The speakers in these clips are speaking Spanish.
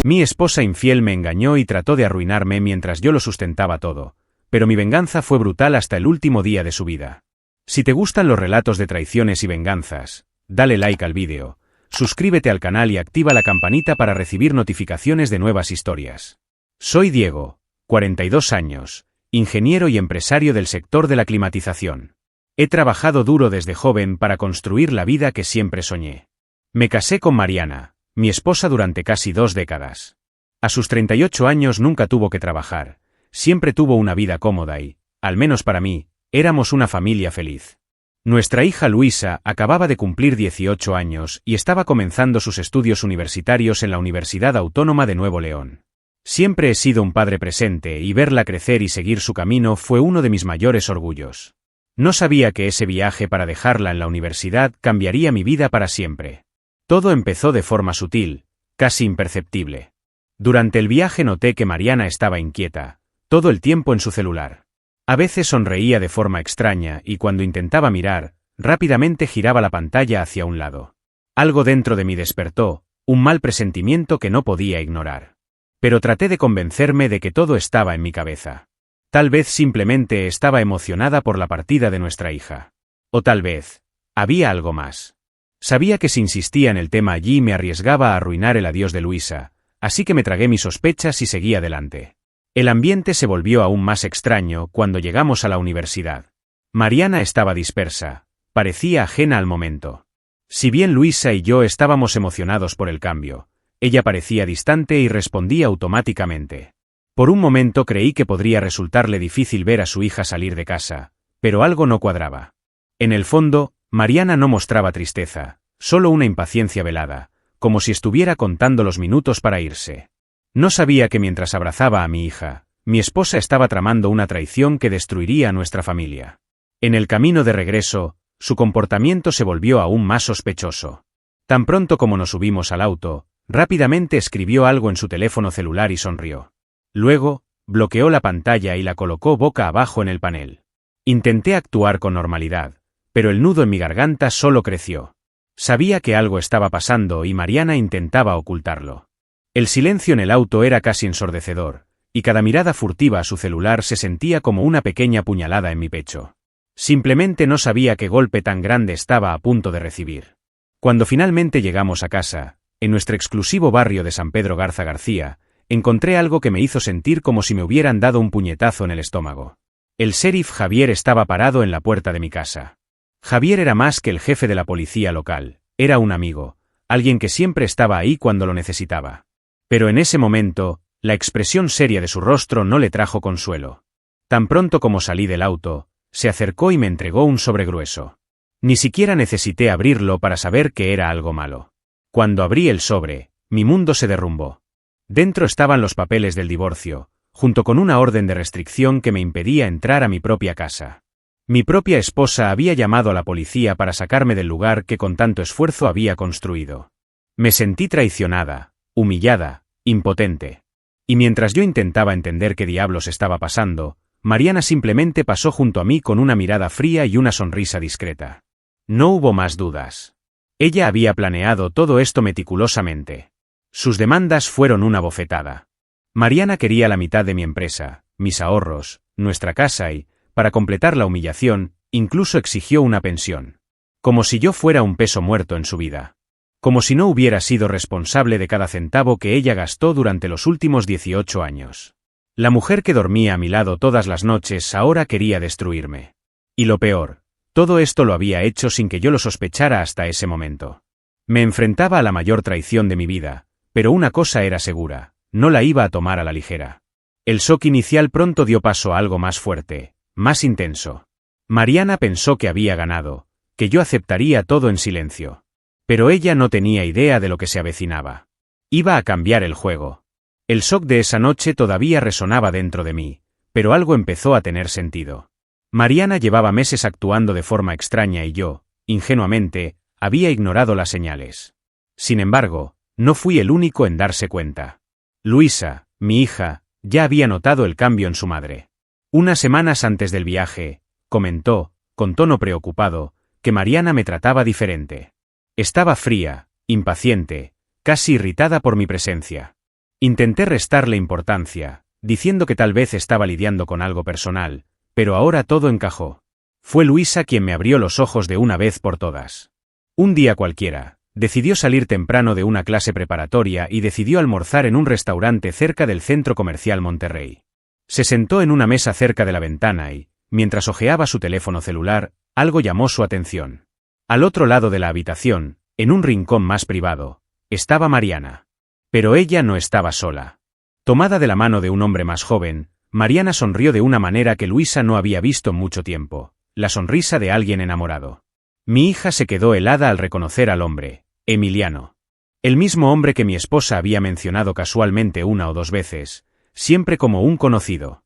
Mi esposa infiel me engañó y trató de arruinarme mientras yo lo sustentaba todo, pero mi venganza fue brutal hasta el último día de su vida. Si te gustan los relatos de traiciones y venganzas, dale like al vídeo, suscríbete al canal y activa la campanita para recibir notificaciones de nuevas historias. Soy Diego, 42 años, ingeniero y empresario del sector de la climatización. He trabajado duro desde joven para construir la vida que siempre soñé. Me casé con Mariana, mi esposa, durante casi 2 décadas. A sus 38 años nunca tuvo que trabajar, siempre tuvo una vida cómoda y, al menos para mí, éramos una familia feliz. Nuestra hija Luisa acababa de cumplir 18 años y estaba comenzando sus estudios universitarios en la Universidad Autónoma de Nuevo León. Siempre he sido un padre presente y verla crecer y seguir su camino fue uno de mis mayores orgullos. No sabía que ese viaje para dejarla en la universidad cambiaría mi vida para siempre. Todo empezó de forma sutil, casi imperceptible. Durante el viaje noté que Mariana estaba inquieta, todo el tiempo en su celular. A veces sonreía de forma extraña y cuando intentaba mirar, rápidamente giraba la pantalla hacia un lado. Algo dentro de mí despertó, un mal presentimiento que no podía ignorar. Pero traté de convencerme de que todo estaba en mi cabeza. Tal vez simplemente estaba emocionada por la partida de nuestra hija. O tal vez, había algo más. Sabía que si insistía en el tema allí me arriesgaba a arruinar el adiós de Luisa, así que me tragué mis sospechas y seguí adelante. El ambiente se volvió aún más extraño cuando llegamos a la universidad. Mariana estaba dispersa, parecía ajena al momento. Si bien Luisa y yo estábamos emocionados por el cambio, ella parecía distante y respondía automáticamente. Por un momento creí que podría resultarle difícil ver a su hija salir de casa, pero algo no cuadraba. En el fondo, Mariana no mostraba tristeza, solo una impaciencia velada, como si estuviera contando los minutos para irse. No sabía que mientras abrazaba a mi hija, mi esposa estaba tramando una traición que destruiría a nuestra familia. En el camino de regreso, su comportamiento se volvió aún más sospechoso. Tan pronto como nos subimos al auto, rápidamente escribió algo en su teléfono celular y sonrió. Luego, bloqueó la pantalla y la colocó boca abajo en el panel. Intenté actuar con normalidad, pero el nudo en mi garganta solo creció. Sabía que algo estaba pasando y Mariana intentaba ocultarlo. El silencio en el auto era casi ensordecedor, y cada mirada furtiva a su celular se sentía como una pequeña puñalada en mi pecho. Simplemente no sabía qué golpe tan grande estaba a punto de recibir. Cuando finalmente llegamos a casa, en nuestro exclusivo barrio de San Pedro Garza García, encontré algo que me hizo sentir como si me hubieran dado un puñetazo en el estómago. El sheriff Javier estaba parado en la puerta de mi casa. Javier era más que el jefe de la policía local, era un amigo, alguien que siempre estaba ahí cuando lo necesitaba. Pero en ese momento, la expresión seria de su rostro no le trajo consuelo. Tan pronto como salí del auto, se acercó y me entregó un sobre grueso. Ni siquiera necesité abrirlo para saber que era algo malo. Cuando abrí el sobre, mi mundo se derrumbó. Dentro estaban los papeles del divorcio, junto con una orden de restricción que me impedía entrar a mi propia casa. Mi propia esposa había llamado a la policía para sacarme del lugar que con tanto esfuerzo había construido. Me sentí traicionada, humillada, impotente. Y mientras yo intentaba entender qué diablos estaba pasando, Mariana simplemente pasó junto a mí con una mirada fría y una sonrisa discreta. No hubo más dudas. Ella había planeado todo esto meticulosamente. Sus demandas fueron una bofetada. Mariana quería la mitad de mi empresa, mis ahorros, nuestra casa y, para completar la humillación, incluso exigió una pensión. Como si yo fuera un peso muerto en su vida. Como si no hubiera sido responsable de cada centavo que ella gastó durante los últimos 18 años. La mujer que dormía a mi lado todas las noches ahora quería destruirme. Y lo peor, todo esto lo había hecho sin que yo lo sospechara hasta ese momento. Me enfrentaba a la mayor traición de mi vida, pero una cosa era segura, no la iba a tomar a la ligera. El shock inicial pronto dio paso a algo más fuerte, más intenso. Mariana pensó que había ganado, que yo aceptaría todo en silencio. Pero ella no tenía idea de lo que se avecinaba. Iba a cambiar el juego. El shock de esa noche todavía resonaba dentro de mí, pero algo empezó a tener sentido. Mariana llevaba meses actuando de forma extraña y yo, ingenuamente, había ignorado las señales. Sin embargo, no fui el único en darse cuenta. Luisa, mi hija, ya había notado el cambio en su madre. Unas semanas antes del viaje, comentó, con tono preocupado, que Mariana me trataba diferente. Estaba fría, impaciente, casi irritada por mi presencia. Intenté restarle importancia, diciendo que tal vez estaba lidiando con algo personal, pero ahora todo encajó. Fue Luisa quien me abrió los ojos de una vez por todas. Un día cualquiera, decidió salir temprano de una clase preparatoria y decidió almorzar en un restaurante cerca del Centro Comercial Monterrey. Se sentó en una mesa cerca de la ventana y, mientras hojeaba su teléfono celular, algo llamó su atención. Al otro lado de la habitación, en un rincón más privado, estaba Mariana. Pero ella no estaba sola. Tomada de la mano de un hombre más joven, Mariana sonrió de una manera que Luisa no había visto en mucho tiempo, la sonrisa de alguien enamorado. Mi hija se quedó helada al reconocer al hombre, Emiliano. El mismo hombre que mi esposa había mencionado casualmente una o dos veces, siempre como un conocido.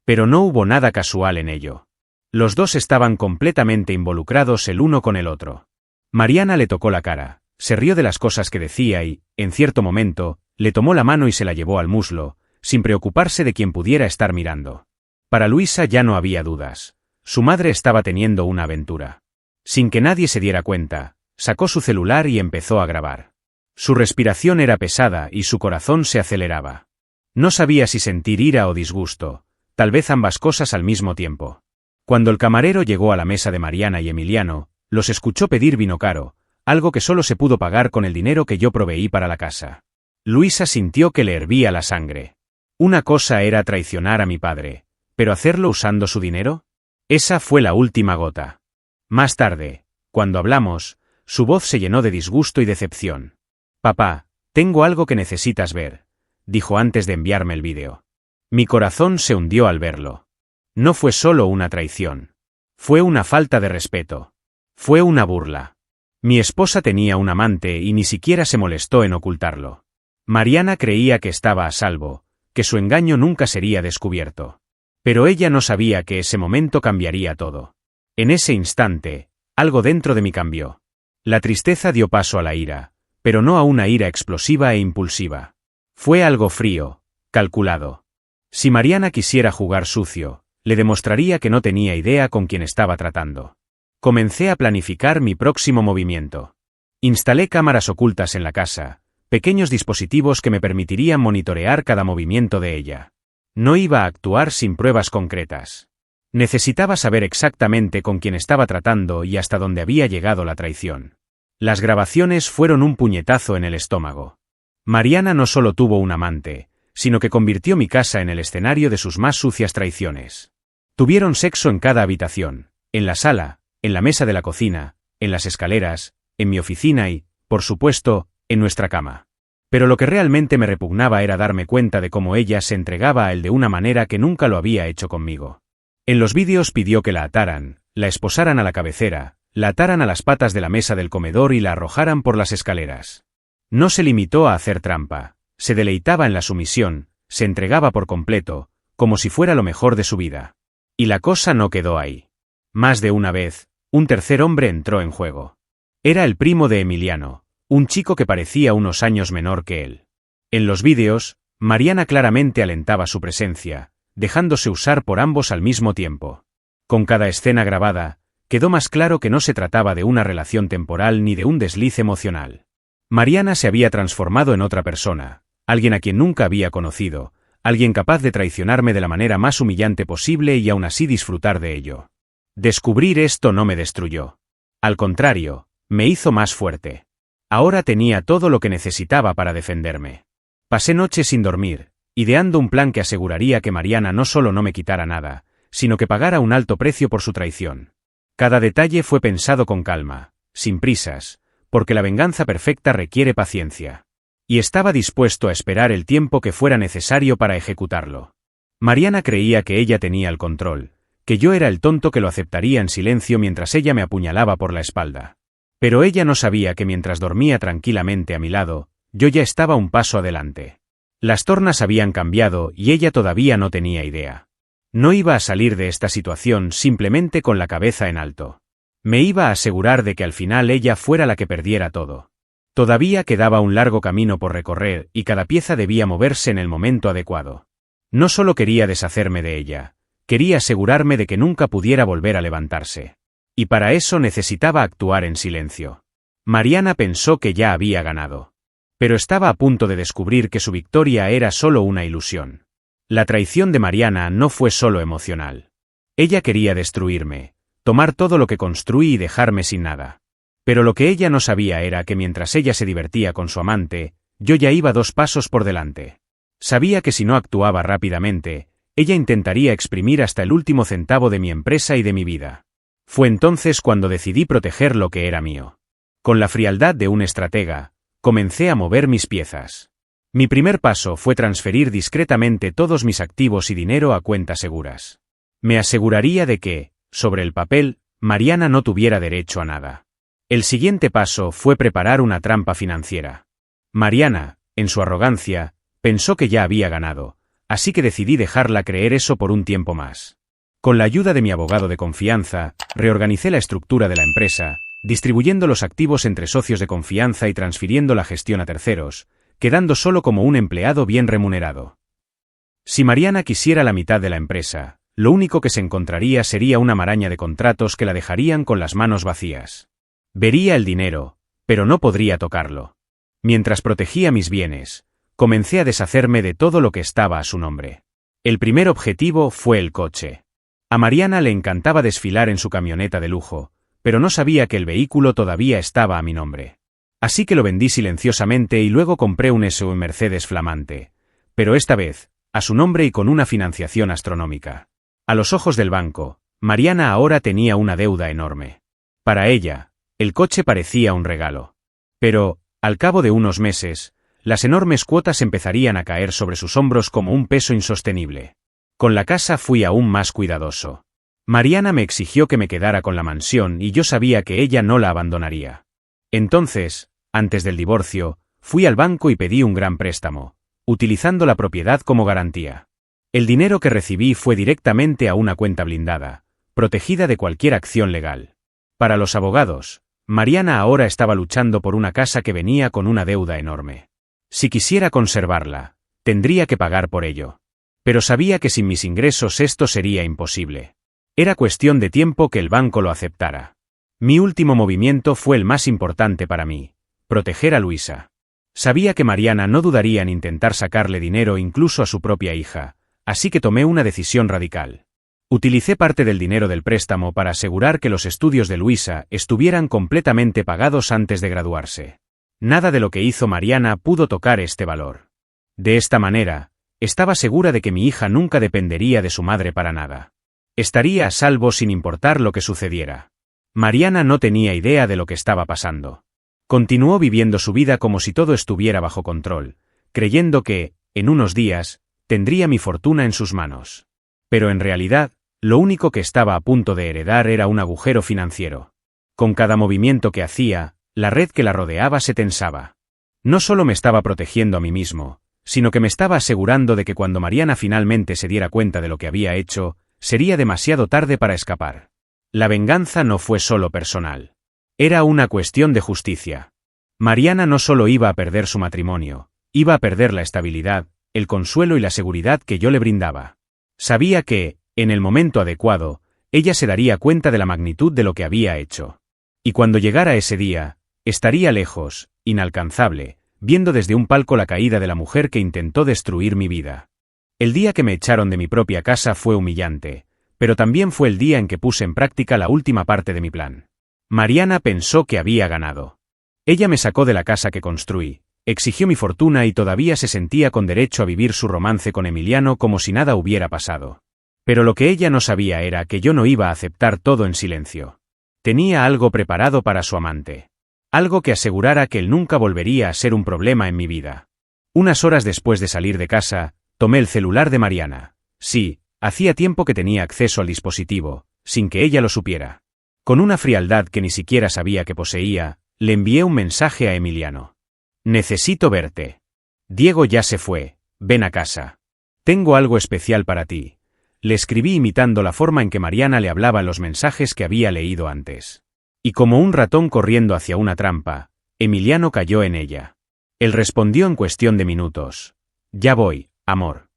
Pero no hubo nada casual en ello. Los dos estaban completamente involucrados el uno con el otro. Mariana le tocó la cara, se rió de las cosas que decía y, en cierto momento, le tomó la mano y se la llevó al muslo, sin preocuparse de quién pudiera estar mirando. Para Luisa ya no había dudas. Su madre estaba teniendo una aventura. Sin que nadie se diera cuenta, sacó su celular y empezó a grabar. Su respiración era pesada y su corazón se aceleraba. No sabía si sentir ira o disgusto, tal vez ambas cosas al mismo tiempo. Cuando el camarero llegó a la mesa de Mariana y Emiliano, los escuchó pedir vino caro, algo que solo se pudo pagar con el dinero que yo proveí para la casa. Luisa sintió que le hervía la sangre. Una cosa era traicionar a mi padre, pero ¿hacerlo usando su dinero? Esa fue la última gota. Más tarde, cuando hablamos, su voz se llenó de disgusto y decepción. «Papá, tengo algo que necesitas ver», dijo antes de enviarme el vídeo. Mi corazón se hundió al verlo. No fue solo una traición. Fue una falta de respeto. Fue una burla. Mi esposa tenía un amante y ni siquiera se molestó en ocultarlo. Mariana creía que estaba a salvo, que su engaño nunca sería descubierto. Pero ella no sabía que ese momento cambiaría todo. En ese instante, algo dentro de mí cambió. La tristeza dio paso a la ira, pero no a una ira explosiva e impulsiva. Fue algo frío, calculado. Si Mariana quisiera jugar sucio, le demostraría que no tenía idea con quién estaba tratando. Comencé a planificar mi próximo movimiento. Instalé cámaras ocultas en la casa, pequeños dispositivos que me permitirían monitorear cada movimiento de ella. No iba a actuar sin pruebas concretas. Necesitaba saber exactamente con quién estaba tratando y hasta dónde había llegado la traición. Las grabaciones fueron un puñetazo en el estómago. Mariana no solo tuvo un amante, sino que convirtió mi casa en el escenario de sus más sucias traiciones. Tuvieron sexo en cada habitación, en la sala, en la mesa de la cocina, en las escaleras, en mi oficina y, por supuesto, en nuestra cama. Pero lo que realmente me repugnaba era darme cuenta de cómo ella se entregaba a él de una manera que nunca lo había hecho conmigo. En los vídeos pidió que la ataran, la esposaran a la cabecera, la ataran a las patas de la mesa del comedor y la arrojaran por las escaleras. No se limitó a hacer trampa, se deleitaba en la sumisión, se entregaba por completo, como si fuera lo mejor de su vida. Y la cosa no quedó ahí. Más de una vez, un tercer hombre entró en juego. Era el primo de Emiliano, un chico que parecía unos años menor que él. En los vídeos, Mariana claramente alentaba su presencia, dejándose usar por ambos al mismo tiempo. Con cada escena grabada, quedó más claro que no se trataba de una relación temporal ni de un desliz emocional. Mariana se había transformado en otra persona, alguien a quien nunca había conocido, alguien capaz de traicionarme de la manera más humillante posible y aún así disfrutar de ello. Descubrir esto no me destruyó. Al contrario, me hizo más fuerte. Ahora tenía todo lo que necesitaba para defenderme. Pasé noches sin dormir, ideando un plan que aseguraría que Mariana no solo no me quitara nada, sino que pagara un alto precio por su traición. Cada detalle fue pensado con calma, sin prisas, porque la venganza perfecta requiere paciencia. Y estaba dispuesto a esperar el tiempo que fuera necesario para ejecutarlo. Mariana creía que ella tenía el control, que yo era el tonto que lo aceptaría en silencio mientras ella me apuñalaba por la espalda. Pero ella no sabía que mientras dormía tranquilamente a mi lado, yo ya estaba un paso adelante. Las tornas habían cambiado y ella todavía no tenía idea. No iba a salir de esta situación simplemente con la cabeza en alto. Me iba a asegurar de que al final ella fuera la que perdiera todo. Todavía quedaba un largo camino por recorrer y cada pieza debía moverse en el momento adecuado. No solo quería deshacerme de ella, quería asegurarme de que nunca pudiera volver a levantarse. Y para eso necesitaba actuar en silencio. Mariana pensó que ya había ganado. Pero estaba a punto de descubrir que su victoria era solo una ilusión. La traición de Mariana no fue solo emocional. Ella quería destruirme, tomar todo lo que construí y dejarme sin nada. Pero lo que ella no sabía era que mientras ella se divertía con su amante, yo ya iba 2 pasos por delante. Sabía que si no actuaba rápidamente, ella intentaría exprimir hasta el último centavo de mi empresa y de mi vida. Fue entonces cuando decidí proteger lo que era mío. Con la frialdad de un estratega, comencé a mover mis piezas. Mi primer paso fue transferir discretamente todos mis activos y dinero a cuentas seguras. Me aseguraría de que, sobre el papel, Mariana no tuviera derecho a nada. El siguiente paso fue preparar una trampa financiera. Mariana, en su arrogancia, pensó que ya había ganado, así que decidí dejarla creer eso por un tiempo más. Con la ayuda de mi abogado de confianza, reorganicé la estructura de la empresa, distribuyendo los activos entre socios de confianza y transfiriendo la gestión a terceros, quedando solo como un empleado bien remunerado. Si Mariana quisiera la mitad de la empresa, lo único que se encontraría sería una maraña de contratos que la dejarían con las manos vacías. Vería el dinero, pero no podría tocarlo. Mientras protegía mis bienes, comencé a deshacerme de todo lo que estaba a su nombre. El primer objetivo fue el coche. A Mariana le encantaba desfilar en su camioneta de lujo, pero no sabía que el vehículo todavía estaba a mi nombre. Así que lo vendí silenciosamente y luego compré un SUV Mercedes flamante, pero esta vez, a su nombre y con una financiación astronómica. A los ojos del banco, Mariana ahora tenía una deuda enorme. Para ella, el coche parecía un regalo. Pero, al cabo de unos meses, las enormes cuotas empezarían a caer sobre sus hombros como un peso insostenible. Con la casa fui aún más cuidadoso. Mariana me exigió que me quedara con la mansión y yo sabía que ella no la abandonaría. Entonces, antes del divorcio, fui al banco y pedí un gran préstamo, utilizando la propiedad como garantía. El dinero que recibí fue directamente a una cuenta blindada, protegida de cualquier acción legal. Para los abogados, Mariana ahora estaba luchando por una casa que venía con una deuda enorme. Si quisiera conservarla, tendría que pagar por ello. Pero sabía que sin mis ingresos esto sería imposible. Era cuestión de tiempo que el banco lo aceptara. Mi último movimiento fue el más importante para mí: proteger a Luisa. Sabía que Mariana no dudaría en intentar sacarle dinero incluso a su propia hija, así que tomé una decisión radical. Utilicé parte del dinero del préstamo para asegurar que los estudios de Luisa estuvieran completamente pagados antes de graduarse. Nada de lo que hizo Mariana pudo tocar este valor. De esta manera, estaba segura de que mi hija nunca dependería de su madre para nada. Estaría a salvo sin importar lo que sucediera. Mariana no tenía idea de lo que estaba pasando. Continuó viviendo su vida como si todo estuviera bajo control, creyendo que, en unos días, tendría mi fortuna en sus manos. Pero en realidad, lo único que estaba a punto de heredar era un agujero financiero. Con cada movimiento que hacía, la red que la rodeaba se tensaba. No solo me estaba protegiendo a mí mismo, sino que me estaba asegurando de que cuando Mariana finalmente se diera cuenta de lo que había hecho, sería demasiado tarde para escapar. La venganza no fue solo personal. Era una cuestión de justicia. Mariana no solo iba a perder su matrimonio, iba a perder la estabilidad, el consuelo y la seguridad que yo le brindaba. Sabía que, en el momento adecuado, ella se daría cuenta de la magnitud de lo que había hecho. Y cuando llegara ese día, estaría lejos, inalcanzable, viendo desde un palco la caída de la mujer que intentó destruir mi vida. El día que me echaron de mi propia casa fue humillante, pero también fue el día en que puse en práctica la última parte de mi plan. Mariana pensó que había ganado. Ella me sacó de la casa que construí, exigió mi fortuna y todavía se sentía con derecho a vivir su romance con Emiliano como si nada hubiera pasado. Pero lo que ella no sabía era que yo no iba a aceptar todo en silencio. Tenía algo preparado para su amante. Algo que asegurara que él nunca volvería a ser un problema en mi vida. Unas horas después de salir de casa, tomé el celular de Mariana. Sí, hacía tiempo que tenía acceso al dispositivo, sin que ella lo supiera. Con una frialdad que ni siquiera sabía que poseía, le envié un mensaje a Emiliano. Necesito verte. Diego ya se fue, ven a casa. Tengo algo especial para ti. Le escribí imitando la forma en que Mariana le hablaba en los mensajes que había leído antes. Y como un ratón corriendo hacia una trampa, Emiliano cayó en ella. Él respondió en cuestión de minutos. Ya voy, amor.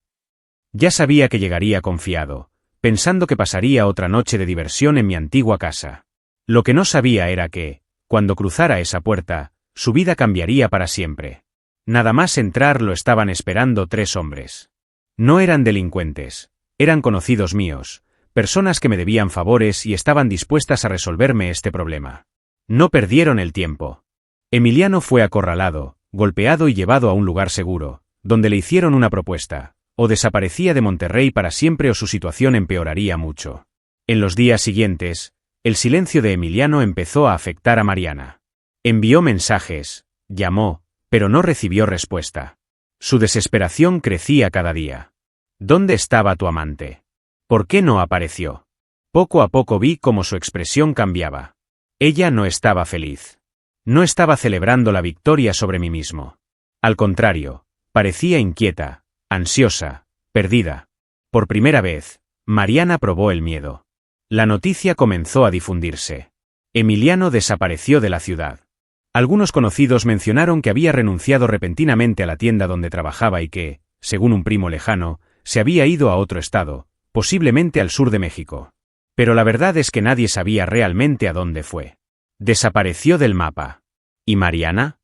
Ya sabía que llegaría confiado, pensando que pasaría otra noche de diversión en mi antigua casa. Lo que no sabía era que, cuando cruzara esa puerta, su vida cambiaría para siempre. Nada más entrar lo estaban esperando 3 hombres. No eran delincuentes, eran conocidos míos, personas que me debían favores y estaban dispuestas a resolverme este problema. No perdieron el tiempo. Emiliano fue acorralado, golpeado y llevado a un lugar seguro, donde le hicieron una propuesta: o desaparecía de Monterrey para siempre o su situación empeoraría mucho. En los días siguientes, el silencio de Emiliano empezó a afectar a Mariana. Envió mensajes, llamó, pero no recibió respuesta. Su desesperación crecía cada día. ¿Dónde estaba tu amante? ¿Por qué no apareció? Poco a poco vi cómo su expresión cambiaba. Ella no estaba feliz. No estaba celebrando la victoria sobre mí mismo. Al contrario, parecía inquieta, ansiosa, perdida. Por primera vez, Mariana probó el miedo. La noticia comenzó a difundirse. Emiliano desapareció de la ciudad. Algunos conocidos mencionaron que había renunciado repentinamente a la tienda donde trabajaba y que, según un primo lejano, se había ido a otro estado, posiblemente al sur de México. Pero la verdad es que nadie sabía realmente a dónde fue. Desapareció del mapa. ¿Y Mariana?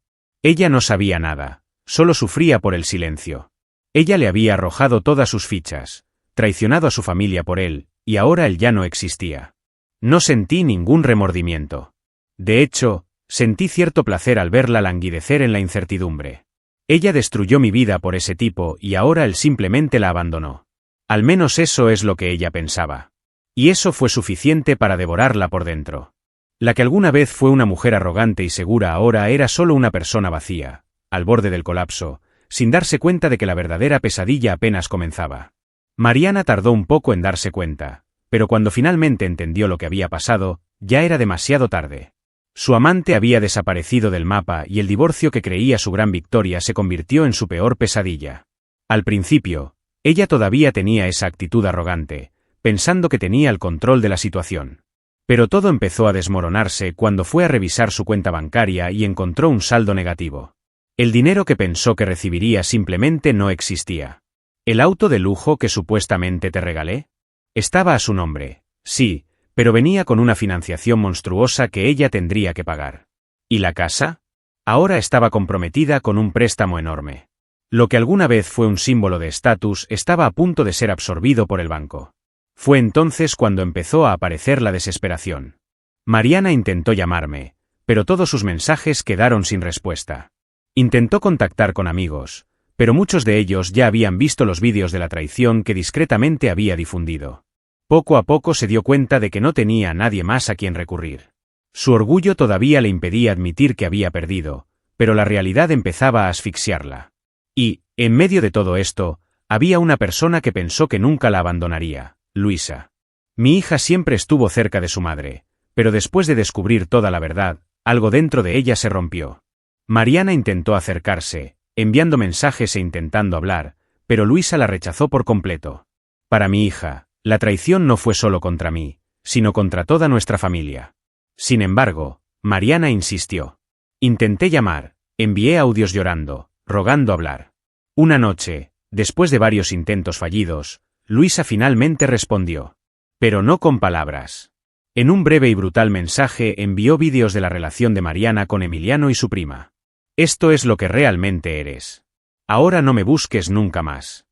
Ella no sabía nada, solo sufría por el silencio. Ella le había arrojado todas sus fichas, traicionado a su familia por él, y ahora él ya no existía. No sentí ningún remordimiento. De hecho, sentí cierto placer al verla languidecer en la incertidumbre. Ella destruyó mi vida por ese tipo y ahora él simplemente la abandonó. Al menos eso es lo que ella pensaba. Y eso fue suficiente para devorarla por dentro. La que alguna vez fue una mujer arrogante y segura ahora era solo una persona vacía, al borde del colapso, sin darse cuenta de que la verdadera pesadilla apenas comenzaba. Mariana tardó un poco en darse cuenta, pero cuando finalmente entendió lo que había pasado, ya era demasiado tarde. Su amante había desaparecido del mapa y el divorcio que creía su gran victoria se convirtió en su peor pesadilla. Al principio, ella todavía tenía esa actitud arrogante, pensando que tenía el control de la situación. Pero todo empezó a desmoronarse cuando fue a revisar su cuenta bancaria y encontró un saldo negativo. El dinero que pensó que recibiría simplemente no existía. ¿El auto de lujo que supuestamente te regalé? Estaba a su nombre, sí, pero venía con una financiación monstruosa que ella tendría que pagar. ¿Y la casa? Ahora estaba comprometida con un préstamo enorme. Lo que alguna vez fue un símbolo de estatus estaba a punto de ser absorbido por el banco. Fue entonces cuando empezó a aparecer la desesperación. Mariana intentó llamarme, pero todos sus mensajes quedaron sin respuesta. Intentó contactar con amigos, pero muchos de ellos ya habían visto los vídeos de la traición que discretamente había difundido. Poco a poco se dio cuenta de que no tenía a nadie más a quien recurrir. Su orgullo todavía le impedía admitir que había perdido, pero la realidad empezaba a asfixiarla. Y, en medio de todo esto, había una persona que pensó que nunca la abandonaría: Luisa. Mi hija siempre estuvo cerca de su madre, pero después de descubrir toda la verdad, algo dentro de ella se rompió. Mariana intentó acercarse, enviando mensajes e intentando hablar, pero Luisa la rechazó por completo. Para mi hija, la traición no fue solo contra mí, sino contra toda nuestra familia. Sin embargo, Mariana insistió. Intenté llamar, envié audios llorando, rogando hablar. Una noche, después de varios intentos fallidos, Luisa finalmente respondió. Pero no con palabras. En un breve y brutal mensaje envió vídeos de la relación de Mariana con Emiliano y su prima. Esto es lo que realmente eres. Ahora no me busques nunca más.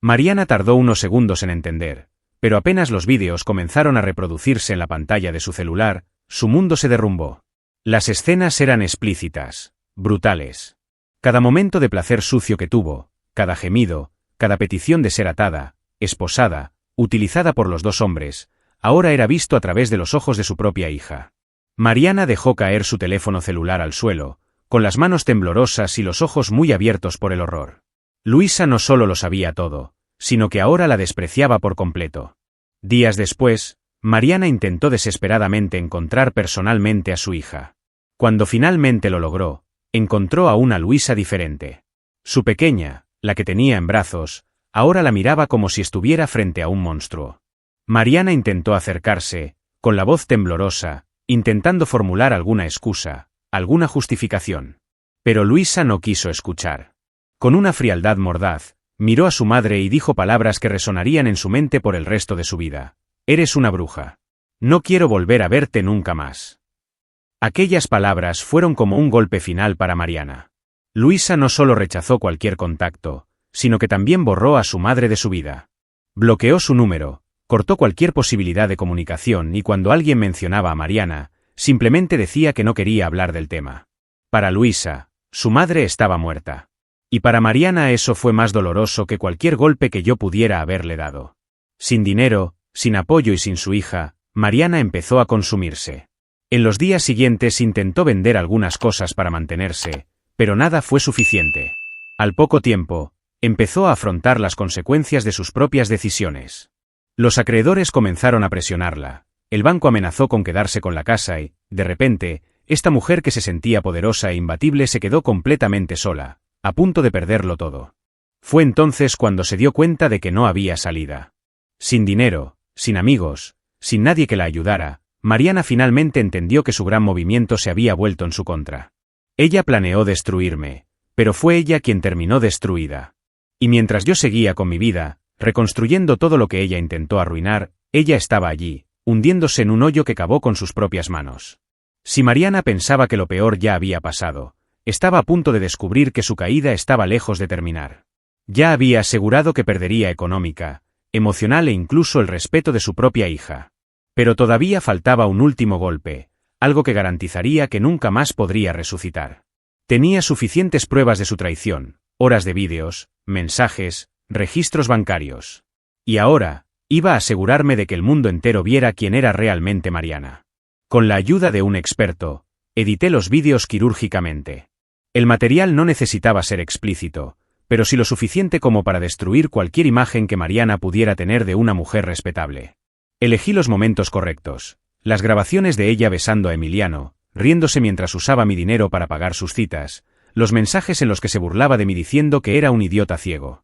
Mariana tardó unos segundos en entender, pero apenas los vídeos comenzaron a reproducirse en la pantalla de su celular, su mundo se derrumbó. Las escenas eran explícitas, brutales. Cada momento de placer sucio que tuvo, cada gemido, cada petición de ser atada, esposada, utilizada por los 2 hombres, ahora era visto a través de los ojos de su propia hija. Mariana dejó caer su teléfono celular al suelo, con las manos temblorosas y los ojos muy abiertos por el horror. Luisa no solo lo sabía todo, sino que ahora la despreciaba por completo. Días después, Mariana intentó desesperadamente encontrar personalmente a su hija. Cuando finalmente lo logró, encontró a una Luisa diferente. Su pequeña, la que tenía en brazos, ahora la miraba como si estuviera frente a un monstruo. Mariana intentó acercarse, con la voz temblorosa, intentando formular alguna excusa, alguna justificación. Pero Luisa no quiso escuchar. Con una frialdad mordaz, miró a su madre y dijo palabras que resonarían en su mente por el resto de su vida. Eres una bruja. No quiero volver a verte nunca más. Aquellas palabras fueron como un golpe final para Mariana. Luisa no solo rechazó cualquier contacto, sino que también borró a su madre de su vida. Bloqueó su número, cortó cualquier posibilidad de comunicación y cuando alguien mencionaba a Mariana, simplemente decía que no quería hablar del tema. Para Luisa, su madre estaba muerta. Y para Mariana eso fue más doloroso que cualquier golpe que yo pudiera haberle dado. Sin dinero, sin apoyo y sin su hija, Mariana empezó a consumirse. En los días siguientes intentó vender algunas cosas para mantenerse, pero nada fue suficiente. Al poco tiempo, empezó a afrontar las consecuencias de sus propias decisiones. Los acreedores comenzaron a presionarla, el banco amenazó con quedarse con la casa y, de repente, esta mujer que se sentía poderosa e imbatible se quedó completamente sola, a punto de perderlo todo. Fue entonces cuando se dio cuenta de que no había salida. Sin dinero, sin amigos, sin nadie que la ayudara, Mariana finalmente entendió que su gran movimiento se había vuelto en su contra. Ella planeó destruirme, pero fue ella quien terminó destruida. Y mientras yo seguía con mi vida, reconstruyendo todo lo que ella intentó arruinar, ella estaba allí, hundiéndose en un hoyo que cavó con sus propias manos. Si Mariana pensaba que lo peor ya había pasado, estaba a punto de descubrir que su caída estaba lejos de terminar. Ya había asegurado que perdería económica, emocional e incluso el respeto de su propia hija. Pero todavía faltaba un último golpe, algo que garantizaría que nunca más podría resucitar. Tenía suficientes pruebas de su traición, horas de vídeos, mensajes, registros bancarios. Y ahora, iba a asegurarme de que el mundo entero viera quién era realmente Mariana. Con la ayuda de un experto, edité los vídeos quirúrgicamente. El material no necesitaba ser explícito, pero sí lo suficiente como para destruir cualquier imagen que Mariana pudiera tener de una mujer respetable. Elegí los momentos correctos, las grabaciones de ella besando a Emiliano, riéndose mientras usaba mi dinero para pagar sus citas, los mensajes en los que se burlaba de mí diciendo que era un idiota ciego.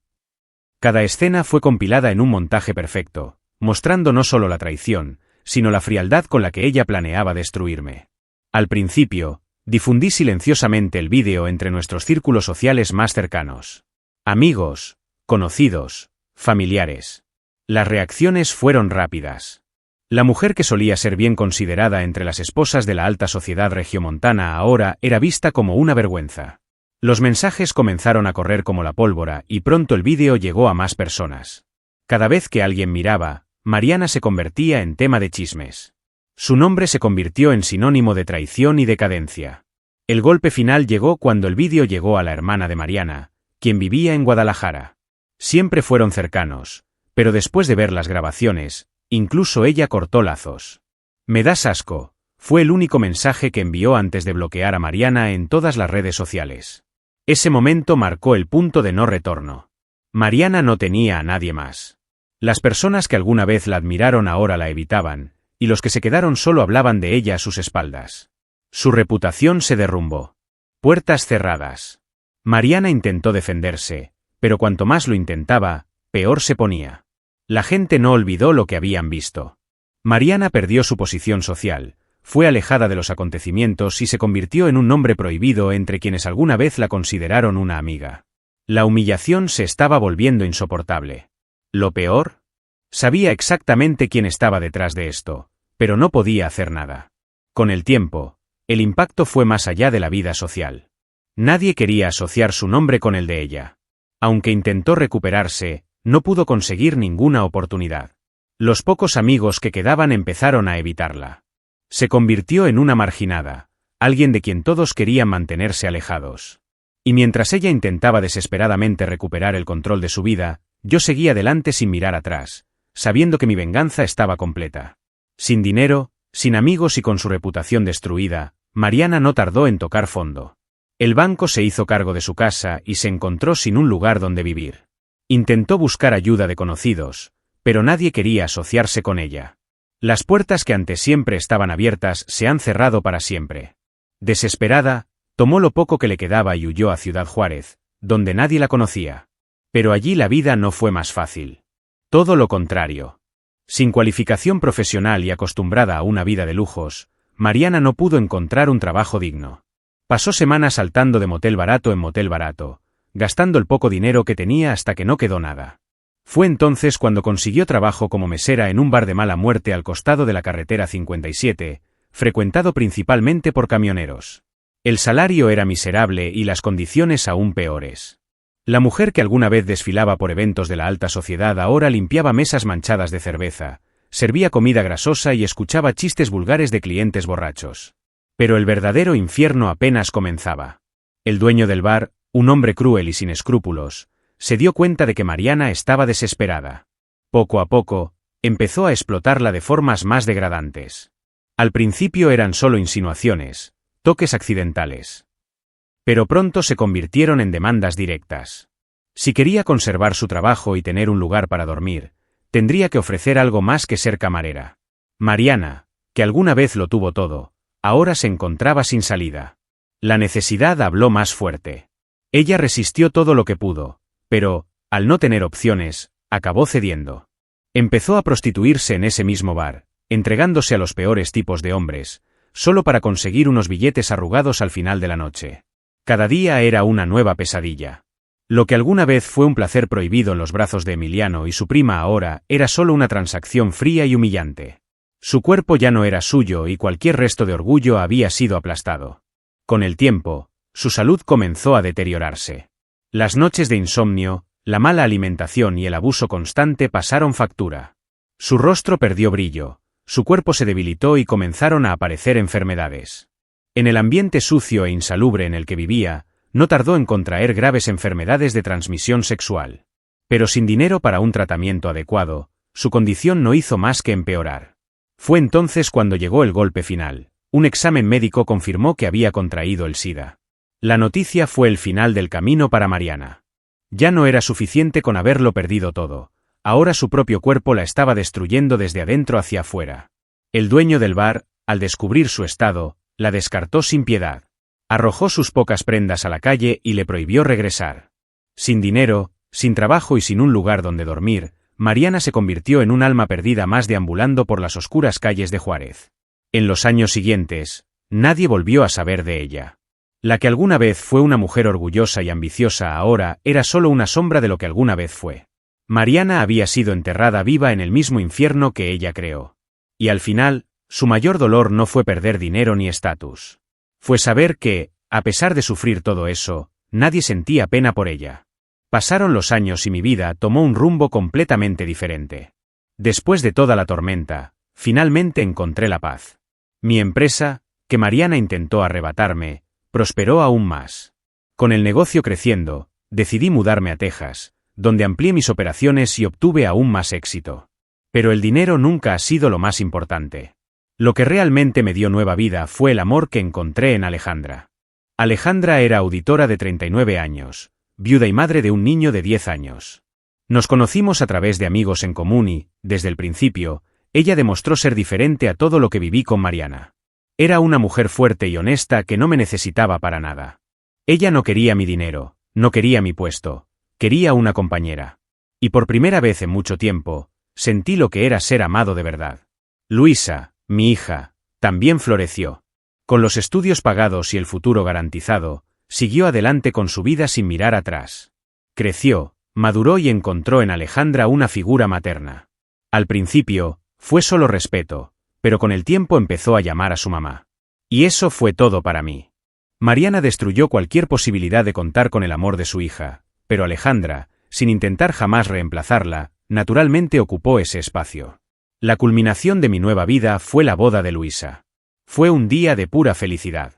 Cada escena fue compilada en un montaje perfecto, mostrando no solo la traición, sino la frialdad con la que ella planeaba destruirme. Al principio, difundí silenciosamente el vídeo entre nuestros círculos sociales más cercanos. Amigos, conocidos, familiares. Las reacciones fueron rápidas. La mujer que solía ser bien considerada entre las esposas de la alta sociedad regiomontana ahora era vista como una vergüenza. Los mensajes comenzaron a correr como la pólvora y pronto el vídeo llegó a más personas. Cada vez que alguien miraba, Mariana se convertía en tema de chismes. Su nombre se convirtió en sinónimo de traición y decadencia. El golpe final llegó cuando el vídeo llegó a la hermana de Mariana, quien vivía en Guadalajara. Siempre fueron cercanos, pero después de ver las grabaciones, incluso ella cortó lazos. «Me das asco», fue el único mensaje que envió antes de bloquear a Mariana en todas las redes sociales. Ese momento marcó el punto de no retorno. Mariana no tenía a nadie más. Las personas que alguna vez la admiraron ahora la evitaban, y los que se quedaron solo hablaban de ella a sus espaldas. Su reputación se derrumbó. Puertas cerradas. Mariana intentó defenderse, pero cuanto más lo intentaba, peor se ponía. La gente no olvidó lo que habían visto. Mariana perdió su posición social, fue alejada de los acontecimientos y se convirtió en un nombre prohibido entre quienes alguna vez la consideraron una amiga. La humillación se estaba volviendo insoportable. ¿Lo peor? Sabía exactamente quién estaba detrás de esto, pero no podía hacer nada. Con el tiempo, el impacto fue más allá de la vida social. Nadie quería asociar su nombre con el de ella. Aunque intentó recuperarse, no pudo conseguir ninguna oportunidad. Los pocos amigos que quedaban empezaron a evitarla. Se convirtió en una marginada, alguien de quien todos querían mantenerse alejados. Y mientras ella intentaba desesperadamente recuperar el control de su vida, yo seguía adelante sin mirar atrás, sabiendo que mi venganza estaba completa. Sin dinero, sin amigos y con su reputación destruida, Mariana no tardó en tocar fondo. El banco se hizo cargo de su casa y se encontró sin un lugar donde vivir. Intentó buscar ayuda de conocidos, pero nadie quería asociarse con ella. Las puertas que antes siempre estaban abiertas se han cerrado para siempre. Desesperada, tomó lo poco que le quedaba y huyó a Ciudad Juárez, donde nadie la conocía. Pero allí la vida no fue más fácil. Todo lo contrario. Sin cualificación profesional y acostumbrada a una vida de lujos, Mariana no pudo encontrar un trabajo digno. Pasó semanas saltando de motel barato en motel barato, gastando el poco dinero que tenía hasta que no quedó nada. Fue entonces cuando consiguió trabajo como mesera en un bar de mala muerte al costado de la carretera 57, frecuentado principalmente por camioneros. El salario era miserable y las condiciones aún peores. La mujer que alguna vez desfilaba por eventos de la alta sociedad ahora limpiaba mesas manchadas de cerveza, servía comida grasosa y escuchaba chistes vulgares de clientes borrachos. Pero el verdadero infierno apenas comenzaba. El dueño del bar, un hombre cruel y sin escrúpulos, se dio cuenta de que Mariana estaba desesperada. Poco a poco, empezó a explotarla de formas más degradantes. Al principio eran solo insinuaciones, toques accidentales. Pero pronto se convirtieron en demandas directas. Si quería conservar su trabajo y tener un lugar para dormir, tendría que ofrecer algo más que ser camarera. Mariana, que alguna vez lo tuvo todo, ahora se encontraba sin salida. La necesidad habló más fuerte. Ella resistió todo lo que pudo, pero, al no tener opciones, acabó cediendo. Empezó a prostituirse en ese mismo bar, entregándose a los peores tipos de hombres, solo para conseguir unos billetes arrugados al final de la noche. Cada día era una nueva pesadilla. Lo que alguna vez fue un placer prohibido en los brazos de Emiliano y su prima ahora era solo una transacción fría y humillante. Su cuerpo ya no era suyo y cualquier resto de orgullo había sido aplastado. Con el tiempo, su salud comenzó a deteriorarse. Las noches de insomnio, la mala alimentación y el abuso constante pasaron factura. Su rostro perdió brillo, su cuerpo se debilitó y comenzaron a aparecer enfermedades. En el ambiente sucio e insalubre en el que vivía, no tardó en contraer graves enfermedades de transmisión sexual. Pero sin dinero para un tratamiento adecuado, su condición no hizo más que empeorar. Fue entonces cuando llegó el golpe final. Un examen médico confirmó que había contraído el SIDA. La noticia fue el final del camino para Mariana. Ya no era suficiente con haberlo perdido todo. Ahora su propio cuerpo la estaba destruyendo desde adentro hacia afuera. El dueño del bar, al descubrir su estado, la descartó sin piedad. Arrojó sus pocas prendas a la calle y le prohibió regresar. Sin dinero, sin trabajo y sin un lugar donde dormir, Mariana se convirtió en un alma perdida más deambulando por las oscuras calles de Juárez. En los años siguientes, nadie volvió a saber de ella. La que alguna vez fue una mujer orgullosa y ambiciosa ahora era solo una sombra de lo que alguna vez fue. Mariana había sido enterrada viva en el mismo infierno que ella creó. Y al final, su mayor dolor no fue perder dinero ni estatus. Fue saber que, a pesar de sufrir todo eso, nadie sentía pena por ella. Pasaron los años y mi vida tomó un rumbo completamente diferente. Después de toda la tormenta, finalmente encontré la paz. Mi empresa, que Mariana intentó arrebatarme, prosperó aún más. Con el negocio creciendo, decidí mudarme a Texas, donde amplié mis operaciones y obtuve aún más éxito. Pero el dinero nunca ha sido lo más importante. Lo que realmente me dio nueva vida fue el amor que encontré en Alejandra. Alejandra era auditora de 39 años, viuda y madre de un niño de 10 años. Nos conocimos a través de amigos en común y, desde el principio, ella demostró ser diferente a todo lo que viví con Mariana. Era una mujer fuerte y honesta que no me necesitaba para nada. Ella no quería mi dinero, no quería mi puesto, quería una compañera. Y por primera vez en mucho tiempo, sentí lo que era ser amado de verdad. Luisa, mi hija, también floreció. Con los estudios pagados y el futuro garantizado, siguió adelante con su vida sin mirar atrás. Creció, maduró y encontró en Alejandra una figura materna. Al principio, fue solo respeto, pero con el tiempo empezó a llamar a su mamá. Y eso fue todo para mí. Mariana destruyó cualquier posibilidad de contar con el amor de su hija, pero Alejandra, sin intentar jamás reemplazarla, naturalmente ocupó ese espacio. La culminación de mi nueva vida fue la boda de Luisa. Fue un día de pura felicidad.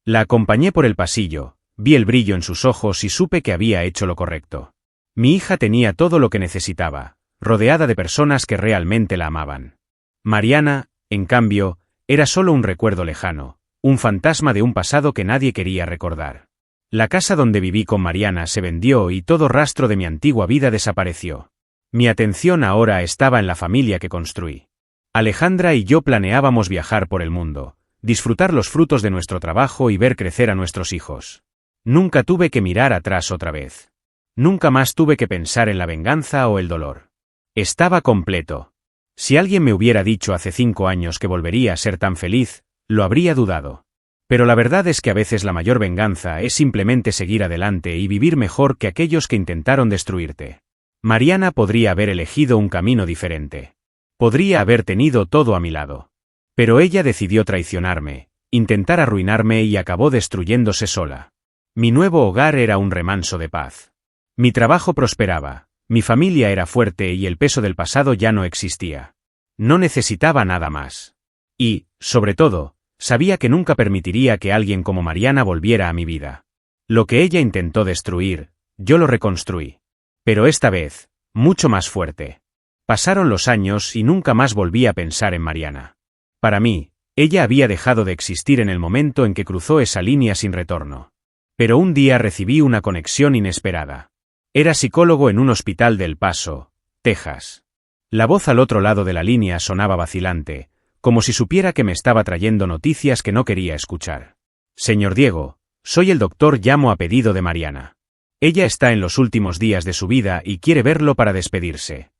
La acompañé por el pasillo, vi el brillo en sus ojos y supe que había hecho lo correcto. Mi hija tenía todo lo que necesitaba, rodeada de personas que realmente la amaban. Mariana, en cambio, era solo un recuerdo lejano, un fantasma de un pasado que nadie quería recordar. La casa donde viví con Mariana se vendió y todo rastro de mi antigua vida desapareció. Mi atención ahora estaba en la familia que construí. Alejandra y yo planeábamos viajar por el mundo, disfrutar los frutos de nuestro trabajo y ver crecer a nuestros hijos. Nunca tuve que mirar atrás otra vez. Nunca más tuve que pensar en la venganza o el dolor. Estaba completo. Si alguien me hubiera dicho hace 5 años que volvería a ser tan feliz, lo habría dudado. Pero la verdad es que a veces la mayor venganza es simplemente seguir adelante y vivir mejor que aquellos que intentaron destruirte. Mariana podría haber elegido un camino diferente. Podría haber tenido todo a mi lado. Pero ella decidió traicionarme, intentar arruinarme y acabó destruyéndose sola. Mi nuevo hogar era un remanso de paz. Mi trabajo prosperaba, mi familia era fuerte y el peso del pasado ya no existía. No necesitaba nada más. Y, sobre todo, sabía que nunca permitiría que alguien como Mariana volviera a mi vida. Lo que ella intentó destruir, yo lo reconstruí. Pero esta vez, mucho más fuerte. Pasaron los años y nunca más volví a pensar en Mariana. Para mí, ella había dejado de existir en el momento en que cruzó esa línea sin retorno. Pero un día recibí una conexión inesperada. Era psicólogo en un hospital de El Paso, Texas. La voz al otro lado de la línea sonaba vacilante, como si supiera que me estaba trayendo noticias que no quería escuchar. Señor Diego, soy el doctor, llamo a pedido de Mariana. Ella está en los últimos días de su vida y quiere verlo para despedirse.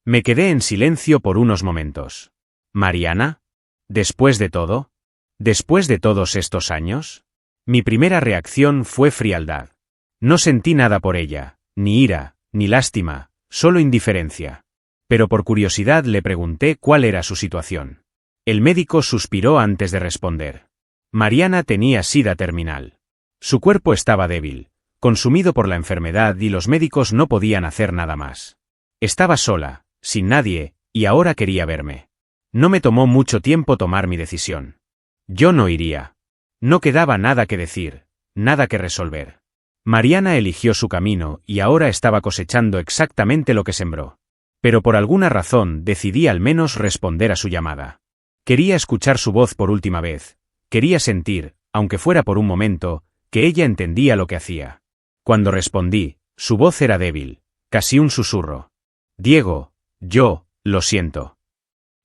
Me quedé en silencio por unos momentos. ¿Mariana? ¿Después de todo? ¿Después de todos estos años? Mi primera reacción fue frialdad. No sentí nada por ella, ni ira, ni lástima, solo indiferencia. Pero por curiosidad le pregunté cuál era su situación. El médico suspiró antes de responder. Mariana tenía SIDA terminal. Su cuerpo estaba débil, consumido por la enfermedad y los médicos no podían hacer nada más. Estaba sola, sin nadie, y ahora quería verme. No me tomó mucho tiempo tomar mi decisión. Yo no iría. No quedaba nada que decir, nada que resolver. Mariana eligió su camino y ahora estaba cosechando exactamente lo que sembró. Pero por alguna razón decidí al menos responder a su llamada. Quería escuchar su voz por última vez. Quería sentir, aunque fuera por un momento, que ella entendía lo que hacía. Cuando respondí, su voz era débil, casi un susurro. Diego, yo, lo siento.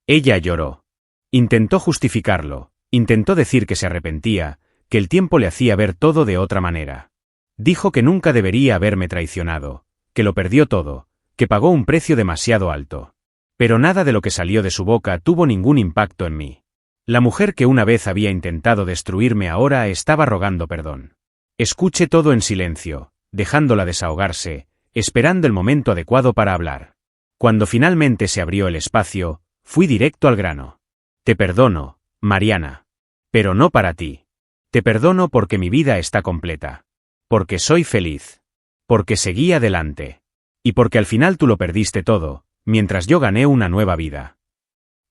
Ella lloró. Intentó justificarlo, intentó decir que se arrepentía, que el tiempo le hacía ver todo de otra manera. Dijo que nunca debería haberme traicionado, que lo perdió todo, que pagó un precio demasiado alto. Pero nada de lo que salió de su boca tuvo ningún impacto en mí. La mujer que una vez había intentado destruirme ahora estaba rogando perdón. Escuché todo en silencio, dejándola desahogarse, esperando el momento adecuado para hablar. Cuando finalmente se abrió el espacio, fui directo al grano. Te perdono, Mariana. Pero no para ti. Te perdono porque mi vida está completa. Porque soy feliz. Porque seguí adelante. Y porque al final tú lo perdiste todo, mientras yo gané una nueva vida.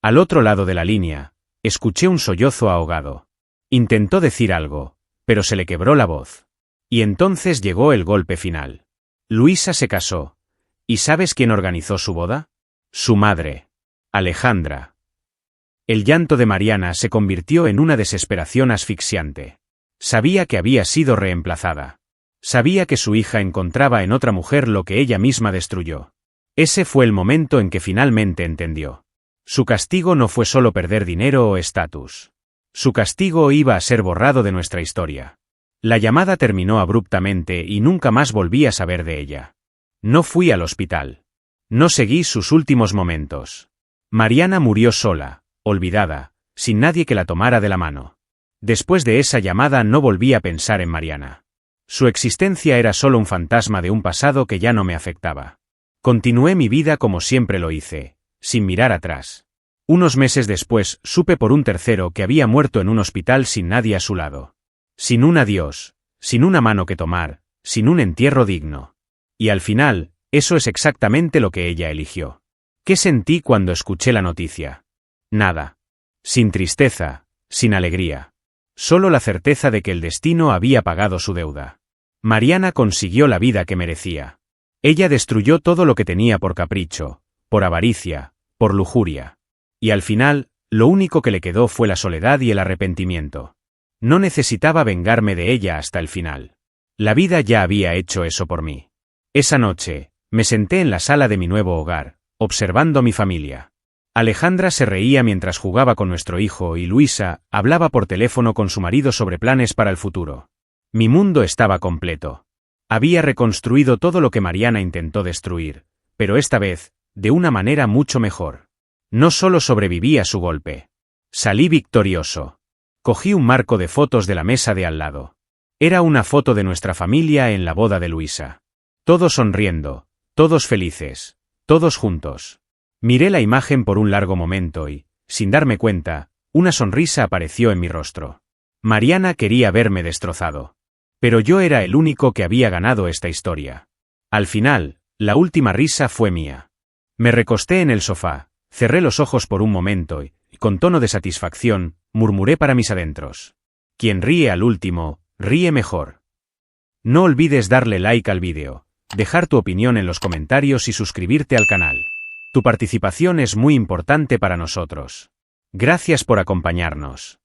Al otro lado de la línea, escuché un sollozo ahogado. Intentó decir algo, pero se le quebró la voz. Y entonces llegó el golpe final. Luisa se casó. ¿Y sabes quién organizó su boda? Su madre. Alejandra. El llanto de Mariana se convirtió en una desesperación asfixiante. Sabía que había sido reemplazada. Sabía que su hija encontraba en otra mujer lo que ella misma destruyó. Ese fue el momento en que finalmente entendió. Su castigo no fue solo perder dinero o estatus. Su castigo iba a ser borrado de nuestra historia. La llamada terminó abruptamente y nunca más volví a saber de ella. No fui al hospital. No seguí sus últimos momentos. Mariana murió sola, olvidada, sin nadie que la tomara de la mano. Después de esa llamada no volví a pensar en Mariana. Su existencia era solo un fantasma de un pasado que ya no me afectaba. Continué mi vida como siempre lo hice, sin mirar atrás. Unos meses después supe por un tercero que había muerto en un hospital sin nadie a su lado. Sin un adiós, sin una mano que tomar, sin un entierro digno. Y al final, eso es exactamente lo que ella eligió. ¿Qué sentí cuando escuché la noticia? Nada. Sin tristeza, sin alegría. Solo la certeza de que el destino había pagado su deuda. Mariana consiguió la vida que merecía. Ella destruyó todo lo que tenía por capricho, por avaricia, por lujuria. Y al final, lo único que le quedó fue la soledad y el arrepentimiento. No necesitaba vengarme de ella hasta el final. La vida ya había hecho eso por mí. Esa noche, me senté en la sala de mi nuevo hogar, observando a mi familia. Alejandra se reía mientras jugaba con nuestro hijo y Luisa hablaba por teléfono con su marido sobre planes para el futuro. Mi mundo estaba completo. Había reconstruido todo lo que Mariana intentó destruir, pero esta vez, de una manera mucho mejor. No solo sobreviví a su golpe. Salí victorioso. Cogí un marco de fotos de la mesa de al lado. Era una foto de nuestra familia en la boda de Luisa. Todos sonriendo, todos felices, todos juntos. Miré la imagen por un largo momento y, sin darme cuenta, Una sonrisa apareció en mi rostro. Mariana quería verme destrozado. Pero yo era el único que había ganado esta historia. Al final, la última risa fue mía. Me recosté en el sofá, cerré los ojos por un momento y, con tono de satisfacción, murmuré para mis adentros. Quien ríe al último, ríe mejor. No olvides darle like al vídeo, dejar tu opinión en los comentarios y suscribirte al canal. Tu participación es muy importante para nosotros. Gracias por acompañarnos.